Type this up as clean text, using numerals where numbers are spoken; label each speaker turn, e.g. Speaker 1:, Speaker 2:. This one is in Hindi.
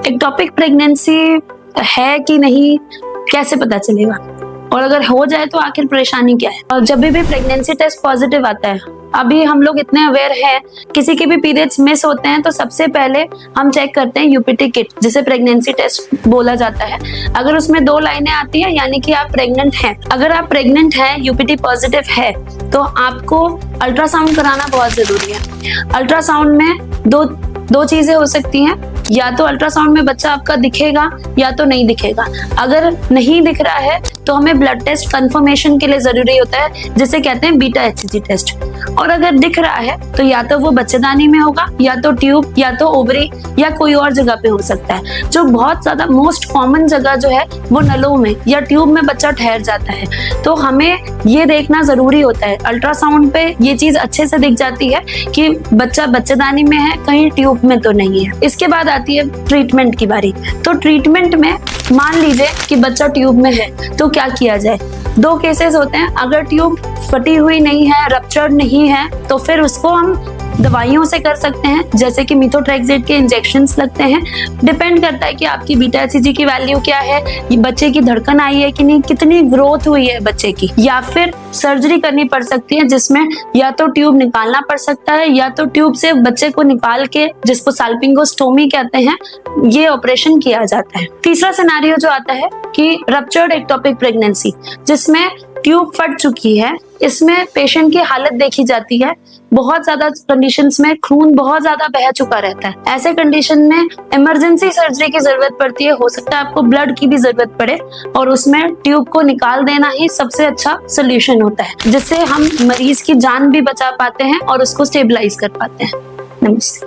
Speaker 1: एक्टोपिक प्रेगनेंसी है कि नहीं कैसे पता चलेगा, और अगर हो जाए तो आखिर परेशानी क्या है। और जब भी प्रेगनेंसी टेस्ट पॉजिटिव आता है, अभी हम लोग इतने अवेयर हैं, किसी के भी पीरियड्स मिस होते हैं तो सबसे पहले हम चेक करते हैं यूपीटी किट, जिसे प्रेगनेंसी टेस्ट बोला जाता है। अगर उसमें 2 लाइनें आती है यानी कि आप प्रेग्नेंट हैं। अगर आप प्रेग्नेंट हैं, यूपीटी पॉजिटिव है, तो आपको अल्ट्रासाउंड कराना बहुत जरूरी है। अल्ट्रासाउंड में दो चीजें हो सकती हैं, या तो अल्ट्रासाउंड में बच्चा आपका दिखेगा या तो नहीं दिखेगा। अगर नहीं दिख रहा है तो हमें ब्लड टेस्ट कंफर्मेशन के लिए जरूरी होता है, जिसे कहते हैं बीटा एचसीजी टेस्ट। और अगर दिख रहा है तो या तो वो बच्चेदानी में होगा, या तो ट्यूब, या तो ओवरी, या कोई और जगह पे हो सकता है। जो बहुत ज्यादा मोस्ट कॉमन जगह जो है वो नलों में या ट्यूब में बच्चा ठहर जाता है। तो हमें ये देखना जरूरी होता है। अल्ट्रासाउंड पे ये चीज अच्छे से दिख जाती है कि बच्चा बच्चेदानी में है, कहीं ट्यूब में तो नहीं है। इसके बाद आती है ट्रीटमेंट की बारी। तो ट्रीटमेंट में मान लीजिए कि बच्चा ट्यूब में है, तो क्या किया जाए। 2 केसेस होते हैं। अगर ट्यूब फटी हुई नहीं है, रप्चर्ड नहीं है, तो फिर उसको हम दवाइयों से कर सकते हैं, जैसे कि मिथोट्रेक्सेट के इंजेक्शंस लगते हैं। डिपेंड करता है कि आपकी बीटा एचसीजी की वैल्यू क्या है, ये बच्चे की धड़कन आई है कि नहीं, कितनी ग्रोथ हुई है बच्चे की। या फिर सर्जरी करनी पड़ सकती है, जिसमें या तो ट्यूब निकालना पड़ सकता है, या तो ट्यूब से बच्चे को निकाल के, जिसको साल्पिंगोस्टोमी कहते हैं, ये ऑपरेशन किया जाता है। तीसरा सिनेरियो जो आता है कि रप्चर्ड एक्टोपिक प्रेगनेंसी, जिसमें ट्यूब फट चुकी है। इसमें पेशेंट की हालत देखी जाती है। बहुत ज्यादा कंडीशंस में खून बहुत ज्यादा बह चुका रहता है। ऐसे कंडीशन में इमरजेंसी सर्जरी की जरूरत पड़ती है। हो सकता है आपको ब्लड की भी जरूरत पड़े, और उसमें ट्यूब को निकाल देना ही सबसे अच्छा सोल्यूशन होता है, जिससे हम मरीज की जान भी बचा पाते हैं और उसको स्टेबलाइज कर पाते हैं। नमस्ते।